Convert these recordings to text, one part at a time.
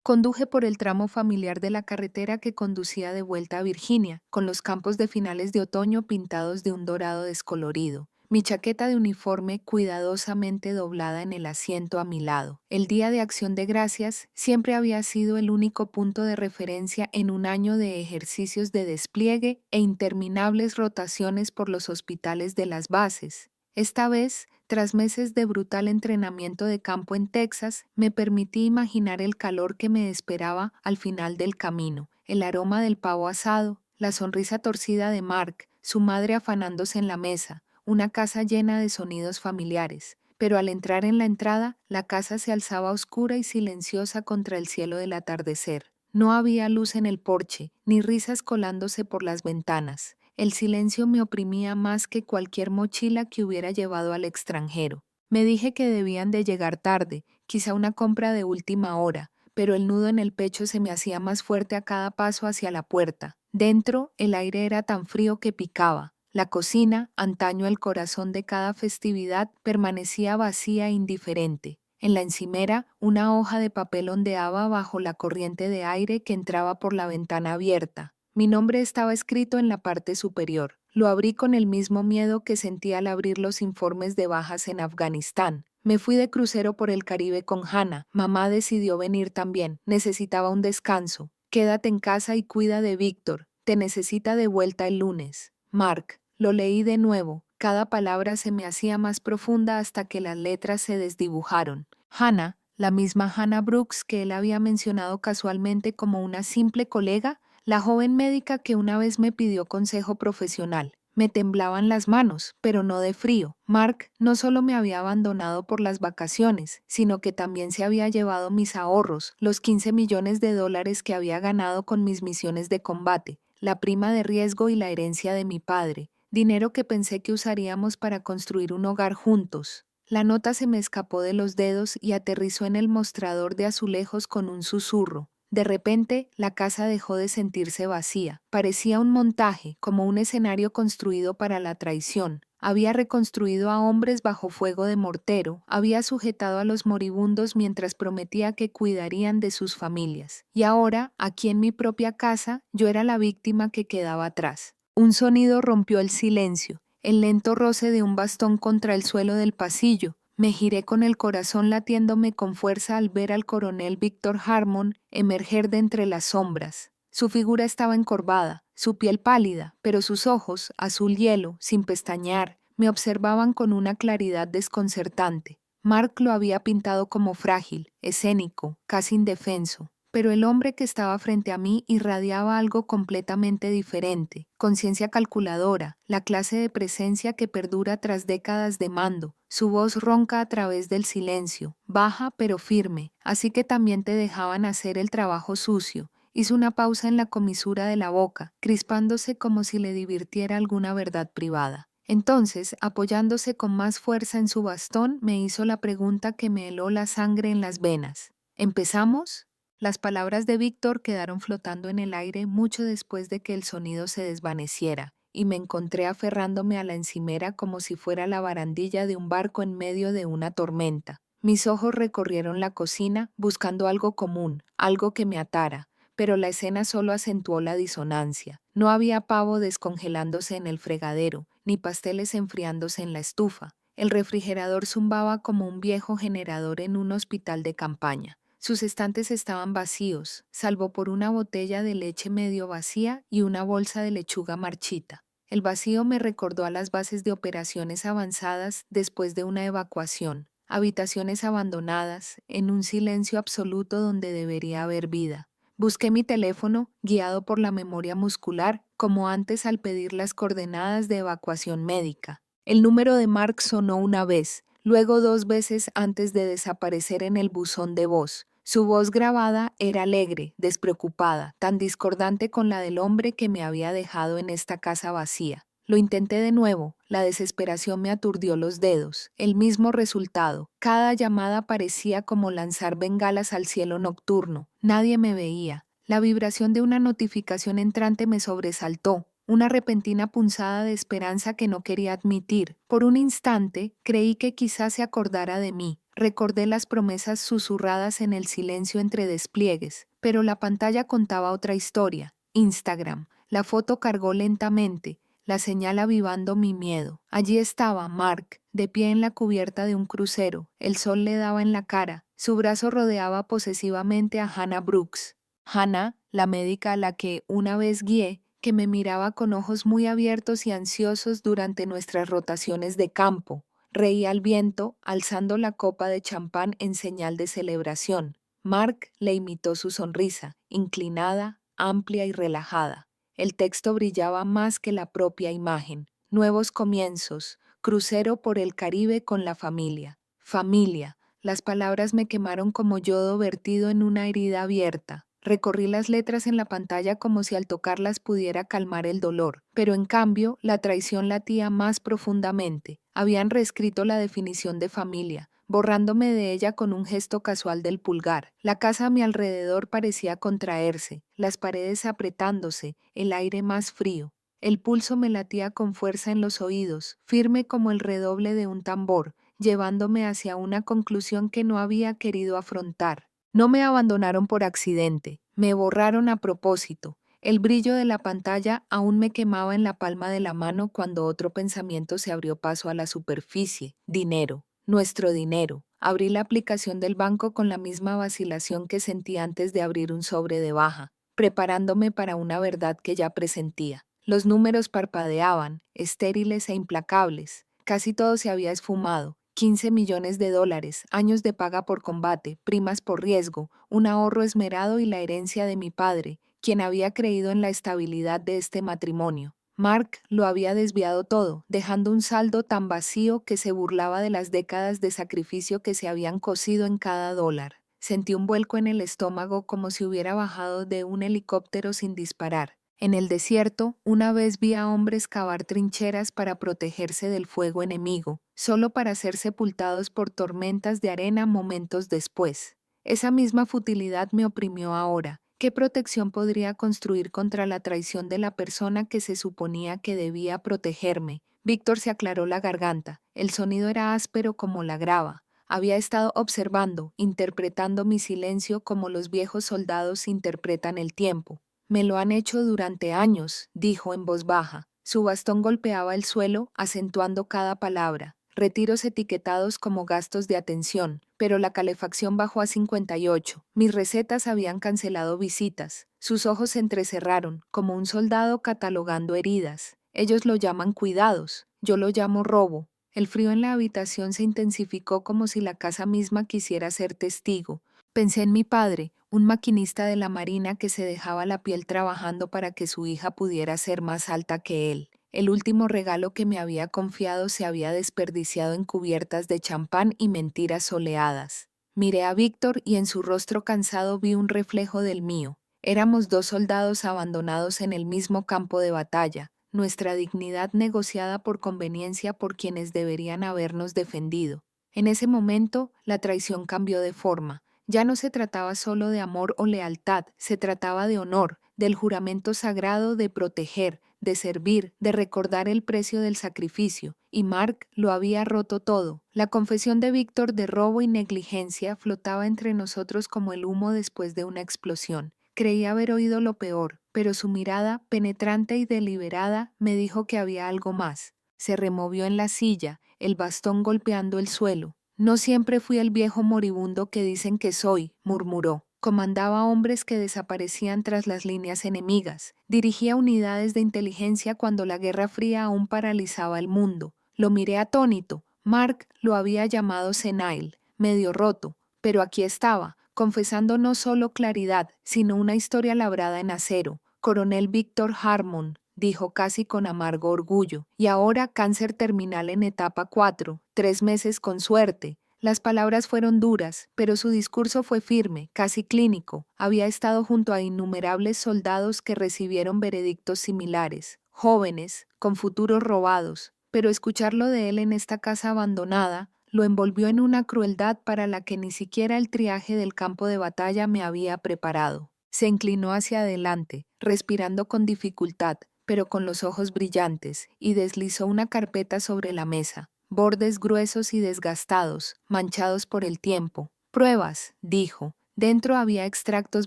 Conduje por el tramo familiar de la carretera que conducía de vuelta a Virginia, con los campos de finales de otoño pintados de un dorado descolorido. Mi chaqueta de uniforme cuidadosamente doblada en el asiento a mi lado. El Día de Acción de Gracias siempre había sido el único punto de referencia en un año de ejercicios de despliegue e interminables rotaciones por los hospitales de las bases. Esta vez, tras meses de brutal entrenamiento de campo en Texas, me permití imaginar el calor que me esperaba al final del camino, el aroma del pavo asado, la sonrisa torcida de Mark, su madre afanándose en la mesa, una casa llena de sonidos familiares. Pero al entrar en la entrada, la casa se alzaba oscura y silenciosa contra el cielo del atardecer. No había luz en el porche, ni risas colándose por las ventanas. El silencio me oprimía más que cualquier mochila que hubiera llevado al extranjero. Me dije que debían de llegar tarde, quizá una compra de última hora, pero el nudo en el pecho se me hacía más fuerte a cada paso hacia la puerta. Dentro, el aire era tan frío que picaba. La cocina, antaño el corazón de cada festividad, permanecía vacía e indiferente. En la encimera, una hoja de papel ondeaba bajo la corriente de aire que entraba por la ventana abierta. Mi nombre estaba escrito en la parte superior. Lo abrí con el mismo miedo que sentí al abrir los informes de bajas en Afganistán. Me fui de crucero por el Caribe con Hannah. Mamá decidió venir también. Necesitaba un descanso. Quédate en casa y cuida de Víctor. Te necesita de vuelta el lunes. Mark. Lo leí de nuevo. Cada palabra se me hacía más profunda hasta que las letras se desdibujaron. Hannah, la misma Hannah Brooks que él había mencionado casualmente como una simple colega, la joven médica que una vez me pidió consejo profesional. Me temblaban las manos, pero no de frío. Mark no solo me había abandonado por las vacaciones, sino que también se había llevado mis ahorros, los 15 millones de dólares que había ganado con mis misiones de combate, la prima de riesgo y la herencia de mi padre, dinero que pensé que usaríamos para construir un hogar juntos. La nota se me escapó de los dedos y aterrizó en el mostrador de azulejos con un susurro. De repente, la casa dejó de sentirse vacía. Parecía un montaje, como un escenario construido para la traición. Había reconstruido a hombres bajo fuego de mortero, había sujetado a los moribundos mientras prometía que cuidarían de sus familias. Y ahora, aquí en mi propia casa, yo era la víctima que quedaba atrás. Un sonido rompió el silencio, el lento roce de un bastón contra el suelo del pasillo. Me giré con el corazón latiéndome con fuerza al ver al coronel Víctor Harmon emerger de entre las sombras. Su figura estaba encorvada, su piel pálida, pero sus ojos, azul hielo, sin pestañear, me observaban con una claridad desconcertante. Mark lo había pintado como frágil, escénico, casi indefenso. Pero el hombre que estaba frente a mí irradiaba algo completamente diferente, conciencia calculadora, la clase de presencia que perdura tras décadas de mando. Su voz ronca a través del silencio, baja pero firme, así que también te dejaban hacer el trabajo sucio. Hizo una pausa en la comisura de la boca, crispándose como si le divirtiera alguna verdad privada. Entonces, apoyándose con más fuerza en su bastón, me hizo la pregunta que me heló la sangre en las venas. ¿Empezamos? Las palabras de Víctor quedaron flotando en el aire mucho después de que el sonido se desvaneciera, y me encontré aferrándome a la encimera como si fuera la barandilla de un barco en medio de una tormenta. Mis ojos recorrieron la cocina buscando algo común, algo que me atara, pero la escena solo acentuó la disonancia. No había pavo descongelándose en el fregadero, ni pasteles enfriándose en la estufa. El refrigerador zumbaba como un viejo generador en un hospital de campaña. Sus estantes estaban vacíos, salvo por una botella de leche medio vacía y una bolsa de lechuga marchita. El vacío me recordó a las bases de operaciones avanzadas después de una evacuación, habitaciones abandonadas, en un silencio absoluto donde debería haber vida. Busqué mi teléfono, guiado por la memoria muscular, como antes al pedir las coordenadas de evacuación médica. El número de Mark sonó una vez, luego 2 veces antes de desaparecer en el buzón de voz. Su voz grabada era alegre, despreocupada, tan discordante con la del hombre que me había dejado en esta casa vacía. Lo intenté de nuevo, la desesperación me aturdió los dedos. El mismo resultado. Cada llamada parecía como lanzar bengalas al cielo nocturno. Nadie me veía. La vibración de una notificación entrante me sobresaltó. Una repentina punzada de esperanza que no quería admitir. Por un instante creí que quizás se acordara de mí. Recordé las promesas susurradas en el silencio entre despliegues, pero la pantalla contaba otra historia. Instagram. La foto cargó lentamente, la señal avivando mi miedo. Allí estaba Mark, de pie en la cubierta de un crucero. El sol le daba en la cara. Su brazo rodeaba posesivamente a Hannah Brooks. Hannah, la médica a la que una vez guié, que me miraba con ojos muy abiertos y ansiosos durante nuestras rotaciones de campo. Reía al viento, alzando la copa de champán en señal de celebración. Mark le imitó su sonrisa, inclinada, amplia y relajada. El texto brillaba más que la propia imagen. Nuevos comienzos, crucero por el Caribe con la familia. Familia. Las palabras me quemaron como yodo vertido en una herida abierta. Recorrí las letras en la pantalla como si al tocarlas pudiera calmar el dolor, pero en cambio la traición latía más profundamente. Habían reescrito la definición de familia, borrándome de ella con un gesto casual del pulgar. La casa a mi alrededor parecía contraerse, las paredes apretándose, el aire más frío. El pulso me latía con fuerza en los oídos, firme como el redoble de un tambor, llevándome hacia una conclusión que no había querido afrontar. No me abandonaron por accidente, me borraron a propósito. El brillo de la pantalla aún me quemaba en la palma de la mano cuando otro pensamiento se abrió paso a la superficie. Dinero, nuestro dinero. Abrí la aplicación del banco con la misma vacilación que sentí antes de abrir un sobre de baja, preparándome para una verdad que ya presentía. Los números parpadeaban, estériles e implacables. Casi todo se había esfumado. 15 millones de dólares, años de paga por combate, primas por riesgo, un ahorro esmerado y la herencia de mi padre, quien había creído en la estabilidad de este matrimonio. Mark lo había desviado todo, dejando un saldo tan vacío que se burlaba de las décadas de sacrificio que se habían cosido en cada dólar. Sentí un vuelco en el estómago como si hubiera bajado de un helicóptero sin disparar. En el desierto, una vez vi a hombres cavar trincheras para protegerse del fuego enemigo, solo para ser sepultados por tormentas de arena momentos después. Esa misma futilidad me oprimió ahora. ¿Qué protección podría construir contra la traición de la persona que se suponía que debía protegerme? Víctor se aclaró la garganta. El sonido era áspero como la grava. Había estado observando, interpretando mi silencio como los viejos soldados interpretan el tiempo. Me lo han hecho durante años, dijo en voz baja. Su bastón golpeaba el suelo, acentuando cada palabra. Retiros etiquetados como gastos de atención, pero la calefacción bajó a 58. Mis recetas habían cancelado visitas. Sus ojos se entrecerraron, como un soldado catalogando heridas. Ellos lo llaman cuidados, yo lo llamo robo. El frío en la habitación se intensificó como si la casa misma quisiera ser testigo. Pensé en mi padre, un maquinista de la marina que se dejaba la piel trabajando para que su hija pudiera ser más alta que él. El último regalo que me había confiado se había desperdiciado en cubiertas de champán y mentiras soleadas. Miré a Víctor y en su rostro cansado vi un reflejo del mío. Éramos dos soldados abandonados en el mismo campo de batalla, nuestra dignidad negociada por conveniencia por quienes deberían habernos defendido. En ese momento, la traición cambió de forma. Ya no se trataba solo de amor o lealtad, se trataba de honor, del juramento sagrado de proteger, de servir, de recordar el precio del sacrificio, y Mark lo había roto todo. La confesión de Víctor de robo y negligencia flotaba entre nosotros como el humo después de una explosión. Creí haber oído lo peor, pero su mirada, penetrante y deliberada, me dijo que había algo más. Se removió en la silla, el bastón golpeando el suelo. No siempre fui el viejo moribundo que dicen que soy, murmuró. Comandaba hombres que desaparecían tras las líneas enemigas. Dirigía unidades de inteligencia cuando la Guerra Fría aún paralizaba el mundo. Lo miré atónito. Mark lo había llamado senile, medio roto, pero aquí estaba, confesando no solo claridad, sino una historia labrada en acero. Coronel Víctor Harmon, dijo casi con amargo orgullo, y ahora cáncer terminal en etapa 4, 3 meses con suerte. Las palabras fueron duras, pero su discurso fue firme, casi clínico. Había estado junto a innumerables soldados que recibieron veredictos similares, jóvenes, con futuros robados, pero escucharlo de él en esta casa abandonada lo envolvió en una crueldad para la que ni siquiera el triaje del campo de batalla me había preparado. Se inclinó hacia adelante, respirando con dificultad, pero con los ojos brillantes, y deslizó una carpeta sobre la mesa. bordes gruesos y desgastados, manchados por el tiempo. Pruebas, dijo. Dentro había extractos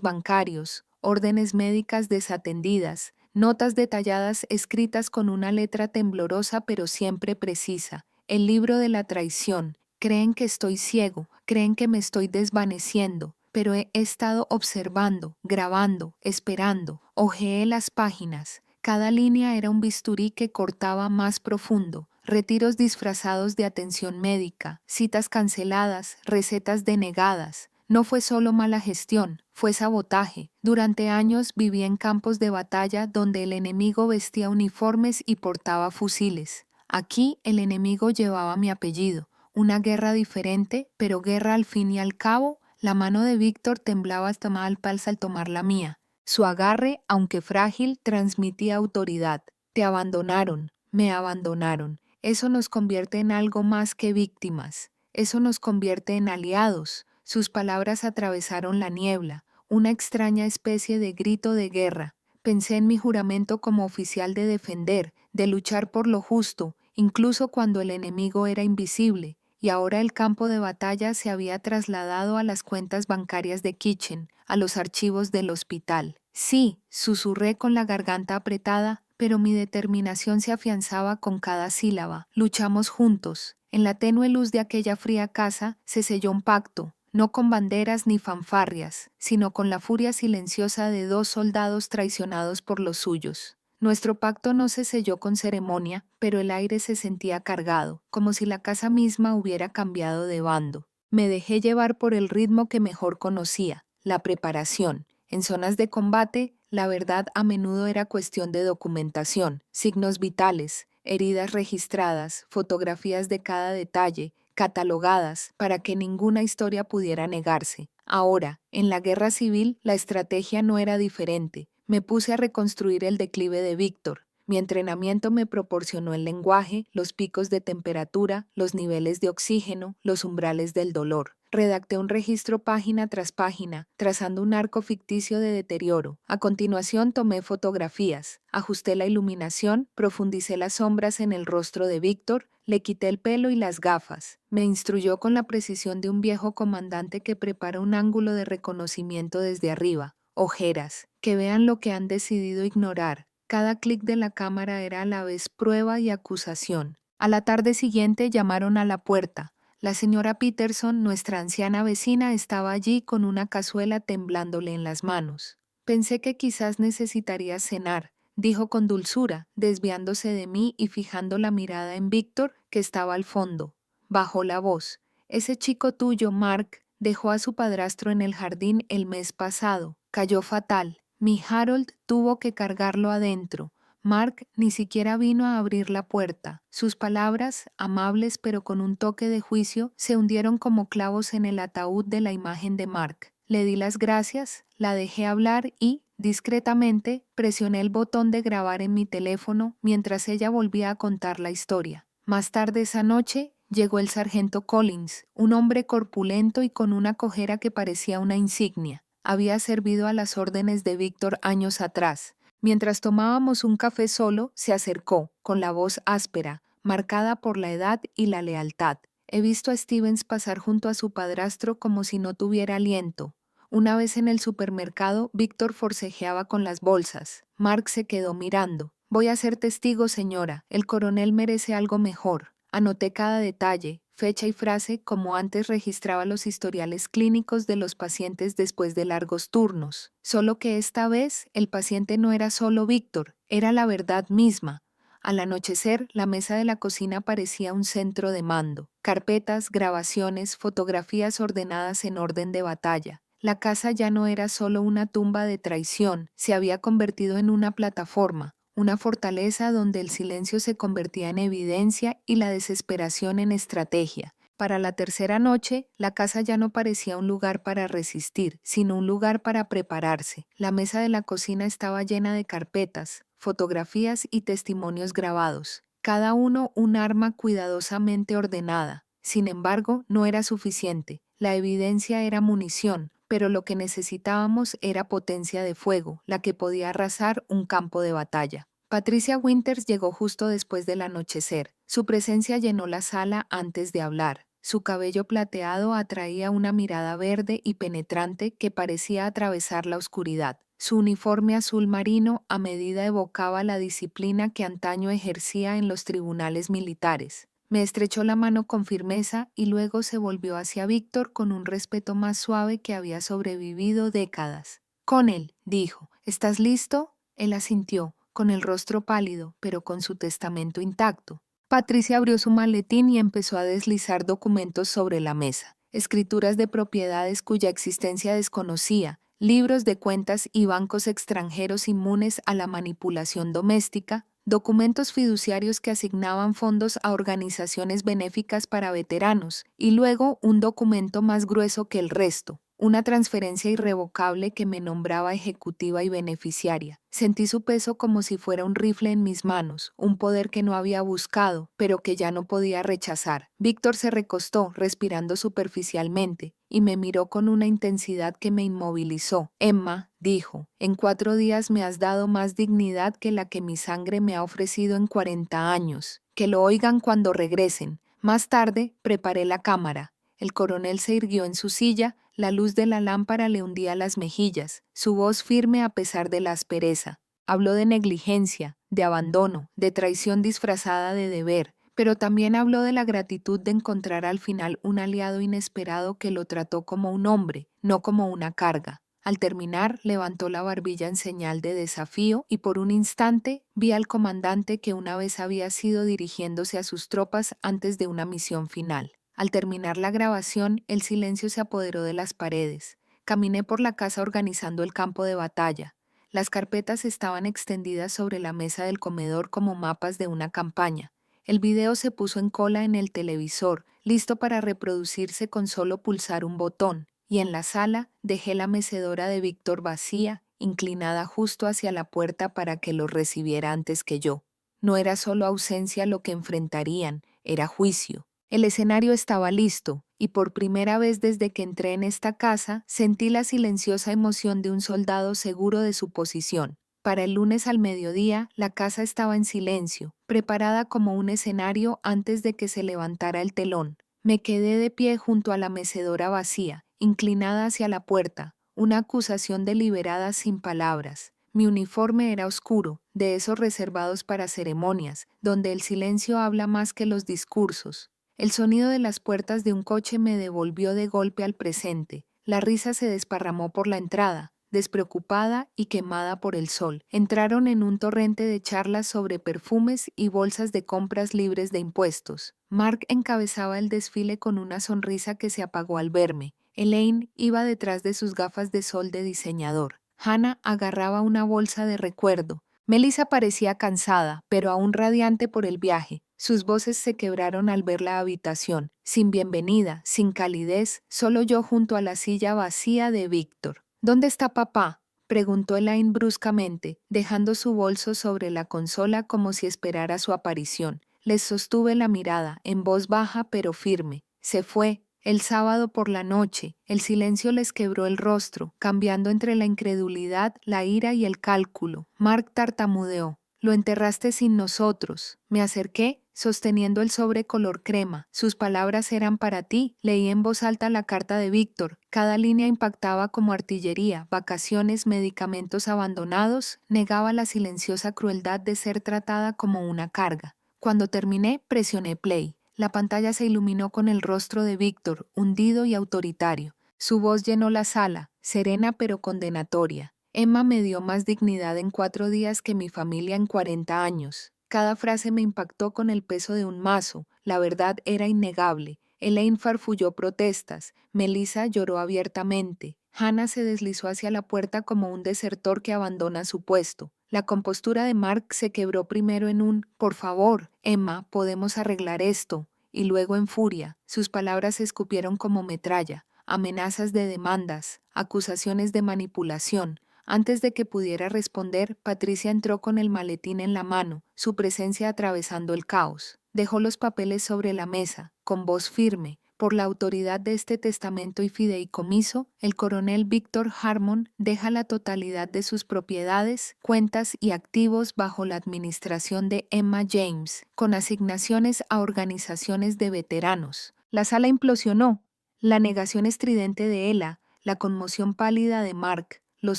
bancarios, órdenes médicas desatendidas, notas detalladas escritas con una letra temblorosa pero siempre precisa. El libro de la traición. Creen que estoy ciego, creen que me estoy desvaneciendo, pero he estado observando, grabando, esperando. Hojeé las páginas. Cada línea era un bisturí que cortaba más profundo. Retiros disfrazados de atención médica, citas canceladas, recetas denegadas. No fue solo mala gestión, fue sabotaje. Durante años viví en campos de batalla donde el enemigo vestía uniformes y portaba fusiles. Aquí el enemigo llevaba mi apellido. Una guerra diferente, pero guerra al fin y al cabo. La mano de Víctor temblaba hasta Malpals al tomar la mía. Su agarre, aunque frágil, transmitía autoridad. Te abandonaron, me abandonaron. Eso nos convierte en algo más que víctimas. Eso nos convierte en aliados. Sus palabras atravesaron la niebla, una extraña especie de grito de guerra. Pensé en mi juramento como oficial de defender, de luchar por lo justo, incluso cuando el enemigo era invisible, y ahora el campo de batalla se había trasladado a las cuentas bancarias de Kitchen, a los archivos del hospital. Sí, susurré con la garganta apretada, pero mi determinación se afianzaba con cada sílaba. Luchamos juntos. En la tenue luz de aquella fría casa se selló un pacto, no con banderas ni fanfarrias, sino con la furia silenciosa de 2 soldados traicionados por los suyos. Nuestro pacto no se selló con ceremonia, pero el aire se sentía cargado, como si la casa misma hubiera cambiado de bando. Me dejé llevar por el ritmo que mejor conocía, la preparación. En zonas de combate, la verdad a menudo era cuestión de documentación, signos vitales, heridas registradas, fotografías de cada detalle, catalogadas para que ninguna historia pudiera negarse. Ahora, en la guerra civil, la estrategia no era diferente. Me puse a reconstruir el declive de Víctor. Mi entrenamiento me proporcionó el lenguaje, los picos de temperatura, los niveles de oxígeno, los umbrales del dolor. Redacté un registro página tras página, trazando un arco ficticio de deterioro. A continuación tomé fotografías, ajusté la iluminación, profundicé las sombras en el rostro de Víctor, le quité el pelo y las gafas. Me instruyó con la precisión de un viejo comandante que prepara un ángulo de reconocimiento desde arriba. Ojeras, que vean lo que han decidido ignorar. Cada clic de la cámara era a la vez prueba y acusación. A la tarde siguiente llamaron a la puerta. La señora Peterson, nuestra anciana vecina, estaba allí con una cazuela temblándole en las manos. Pensé que quizás necesitaría cenar, dijo con dulzura, desviándose de mí y fijando la mirada en Víctor, que estaba al fondo. Bajó la voz. Ese chico tuyo, Mark, dejó a su padrastro en el jardín el mes pasado. Cayó fatal. Mi Harold tuvo que cargarlo adentro. Mark ni siquiera vino a abrir la puerta. Sus palabras, amables pero con un toque de juicio, se hundieron como clavos en el ataúd de la imagen de Mark. Le di las gracias, la dejé hablar y, discretamente, presioné el botón de grabar en mi teléfono mientras ella volvía a contar la historia. Más tarde esa noche, llegó el sargento Collins, un hombre corpulento y con una cojera que parecía una insignia. Había servido a las órdenes de Víctor años atrás. Mientras tomábamos un café solo, se acercó, con la voz áspera, marcada por la edad y la lealtad. He visto a Stevens pasar junto a su padrastro como si no tuviera aliento. Una vez en el supermercado, Víctor forcejeaba con las bolsas. Mark se quedó mirando. Voy a ser testigo, señora. El coronel merece algo mejor. Anoté cada detalle, fecha y frase como antes registraba los historiales clínicos de los pacientes después de largos turnos. Solo que esta vez el paciente no era solo Víctor, era la verdad misma. Al anochecer, la mesa de la cocina parecía un centro de mando. Carpetas, grabaciones, fotografías ordenadas en orden de batalla. La casa ya no era solo una tumba de traición, se había convertido en una plataforma. Una fortaleza donde el silencio se convertía en evidencia y la desesperación en estrategia. Para la tercera noche, la casa ya no parecía un lugar para resistir, sino un lugar para prepararse. La mesa de la cocina estaba llena de carpetas, fotografías y testimonios grabados, cada uno un arma cuidadosamente ordenada. Sin embargo, no era suficiente. La evidencia era munición, pero lo que necesitábamos era potencia de fuego, la que podía arrasar un campo de batalla. Patricia Winters llegó justo después del anochecer. Su presencia llenó la sala antes de hablar. Su cabello plateado atraía una mirada verde y penetrante que parecía atravesar la oscuridad. Su uniforme azul marino a medida evocaba la disciplina que antaño ejercía en los tribunales militares. Me estrechó la mano con firmeza y luego se volvió hacia Víctor con un respeto más suave que había sobrevivido décadas. «Connell», dijo, «¿estás listo?» Él asintió, con el rostro pálido, pero con su testamento intacto. Patricia abrió su maletín y empezó a deslizar documentos sobre la mesa. Escrituras de propiedades cuya existencia desconocía, libros de cuentas y bancos extranjeros inmunes a la manipulación doméstica, documentos fiduciarios que asignaban fondos a organizaciones benéficas para veteranos, y luego un documento más grueso que el resto, una transferencia irrevocable que me nombraba ejecutiva y beneficiaria. Sentí su peso como si fuera un rifle en mis manos, un poder que no había buscado, pero que ya no podía rechazar. Víctor se recostó, respirando superficialmente, y me miró con una intensidad que me inmovilizó. «Emma», dijo, «en 4 días me has dado más dignidad que la que mi sangre me ha ofrecido en 40 años. Que lo oigan cuando regresen». Más tarde, preparé la cámara. El coronel se irguió en su silla, la luz de la lámpara le hundía las mejillas, su voz firme a pesar de la aspereza. Habló de negligencia, de abandono, de traición disfrazada de deber, pero también habló de la gratitud de encontrar al final un aliado inesperado que lo trató como un hombre, no como una carga. Al terminar, levantó la barbilla en señal de desafío y por un instante vi al comandante que una vez había sido dirigiéndose a sus tropas antes de una misión final. Al terminar la grabación, el silencio se apoderó de las paredes. Caminé por la casa organizando el campo de batalla. Las carpetas estaban extendidas sobre la mesa del comedor como mapas de una campaña. El video se puso en cola en el televisor, listo para reproducirse con solo pulsar un botón, y en la sala dejé la mecedora de Víctor vacía, inclinada justo hacia la puerta para que lo recibiera antes que yo. No era solo ausencia lo que enfrentarían, era juicio. El escenario estaba listo, y por primera vez desde que entré en esta casa, sentí la silenciosa emoción de un soldado seguro de su posición. Para el lunes al mediodía, la casa estaba en silencio, preparada como un escenario antes de que se levantara el telón. Me quedé de pie junto a la mecedora vacía, inclinada hacia la puerta, una acusación deliberada sin palabras. Mi uniforme era oscuro, de esos reservados para ceremonias, donde el silencio habla más que los discursos. El sonido de las puertas de un coche me devolvió de golpe al presente. La risa se desparramó por la entrada, despreocupada y quemada por el sol. Entraron en un torrente de charlas sobre perfumes y bolsas de compras libres de impuestos. Mark encabezaba el desfile con una sonrisa que se apagó al verme. Elaine iba detrás de sus gafas de sol de diseñador. Hannah agarraba una bolsa de recuerdo. Melissa parecía cansada, pero aún radiante por el viaje. Sus voces se quebraron al ver la habitación, sin bienvenida, sin calidez, solo yo junto a la silla vacía de Víctor. «¿Dónde está papá?», preguntó Elaine bruscamente, dejando su bolso sobre la consola como si esperara su aparición. Les sostuve la mirada, en voz baja pero firme. «Se fue. El sábado por la noche». El silencio les quebró el rostro, cambiando entre la incredulidad, la ira y el cálculo. Mark tartamudeó. «Lo enterraste sin nosotros». Me acerqué, sosteniendo el sobre color crema. «Sus palabras eran para ti». Leí en voz alta la carta de Víctor. Cada línea impactaba como artillería. Vacaciones, medicamentos abandonados. Negaba la silenciosa crueldad de ser tratada como una carga. Cuando terminé, presioné play. La pantalla se iluminó con el rostro de Víctor, hundido y autoritario. Su voz llenó la sala, serena pero condenatoria. «Emma me dio más dignidad en 4 días que mi familia en 40 años». Cada frase me impactó con el peso de un mazo. La verdad era innegable. Elaine farfulló protestas. Melissa lloró abiertamente. Hannah se deslizó hacia la puerta como un desertor que abandona su puesto. La compostura de Mark se quebró primero en un «por favor, Emma, podemos arreglar esto», y luego en furia. Sus palabras se escupieron como metralla, amenazas de demandas, acusaciones de manipulación. Antes de que pudiera responder, Patricia entró con el maletín en la mano, su presencia atravesando el caos. Dejó los papeles sobre la mesa, con voz firme, Por la autoridad de este testamento y fideicomiso, el coronel Víctor Harmon deja la totalidad de sus propiedades, cuentas y activos bajo la administración de Emma James, con asignaciones a organizaciones de veteranos. La sala implosionó. La negación estridente de Ella, la conmoción pálida de Mark, los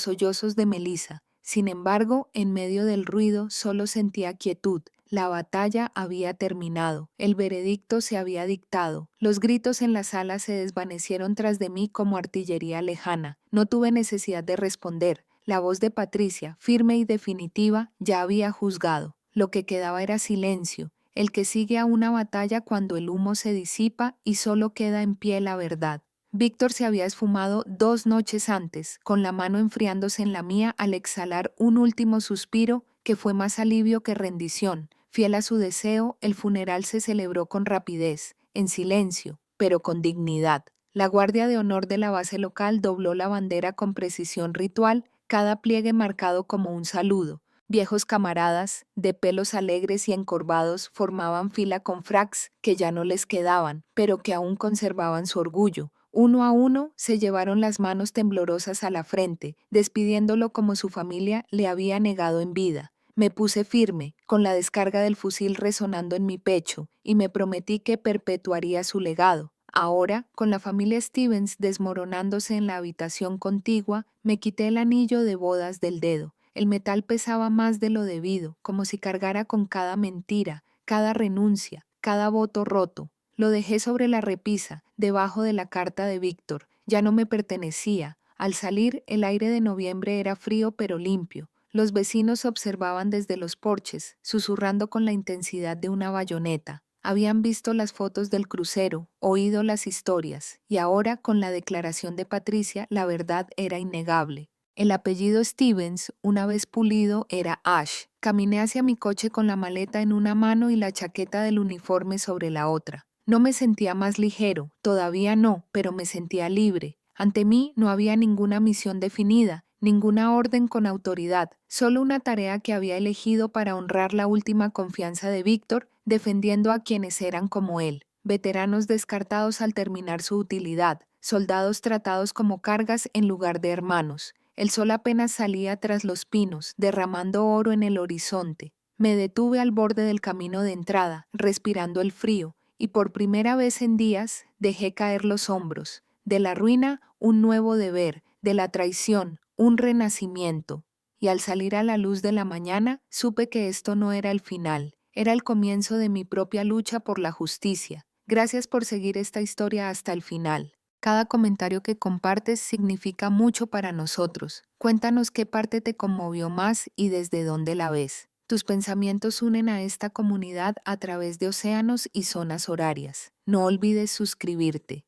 sollozos de Melissa. Sin embargo, en medio del ruido solo sentía quietud. La batalla había terminado, el veredicto se había dictado, los gritos en la sala se desvanecieron tras de mí como artillería lejana. No tuve necesidad de responder. La voz de Patricia, firme y definitiva, ya había juzgado. Lo que quedaba era silencio, el que sigue a una batalla cuando el humo se disipa y solo queda en pie la verdad. Víctor se había esfumado 2 noches antes, con la mano enfriándose en la mía al exhalar un último suspiro que fue más alivio que rendición. Fiel a su deseo, el funeral se celebró con rapidez, en silencio, pero con dignidad. La guardia de honor de la base local dobló la bandera con precisión ritual, cada pliegue marcado como un saludo. Viejos camaradas, de pelos alegres y encorvados, formaban fila con fracs que ya no les quedaban, pero que aún conservaban su orgullo. Uno a uno se llevaron las manos temblorosas a la frente, despidiéndolo como su familia le había negado en vida. Me puse firme, con la descarga del fusil resonando en mi pecho, y me prometí que perpetuaría su legado. Ahora, con la familia Stevens desmoronándose en la habitación contigua, me quité el anillo de bodas del dedo. El metal pesaba más de lo debido, como si cargara con cada mentira, cada renuncia, cada voto roto. Lo dejé sobre la repisa, debajo de la carta de Víctor. Ya no me pertenecía. Al salir, el aire de noviembre era frío pero limpio. Los vecinos observaban desde los porches, susurrando con la intensidad de una bayoneta. Habían visto las fotos del crucero, oído las historias, y ahora, con la declaración de Patricia, la verdad era innegable. El apellido Stevens, una vez pulido, era Ash. Caminé hacia mi coche con la maleta en una mano y la chaqueta del uniforme sobre la otra. No me sentía más ligero, todavía no, pero me sentía libre. Ante mí no había ninguna misión definida, ninguna orden con autoridad, solo una tarea que había elegido para honrar la última confianza de Víctor, defendiendo a quienes eran como él, veteranos descartados al terminar su utilidad, soldados tratados como cargas en lugar de hermanos. El sol apenas salía tras los pinos, derramando oro en el horizonte. Me detuve al borde del camino de entrada, respirando el frío, y por primera vez en días dejé caer los hombros. De la ruina, un nuevo deber, de la traición, un renacimiento. Y al salir a la luz de la mañana, supe que esto no era el final, era el comienzo de mi propia lucha por la justicia. Gracias por seguir esta historia hasta el final. Cada comentario que compartes significa mucho para nosotros. Cuéntanos qué parte te conmovió más y desde dónde la ves. Tus pensamientos unen a esta comunidad a través de océanos y zonas horarias. No olvides suscribirte.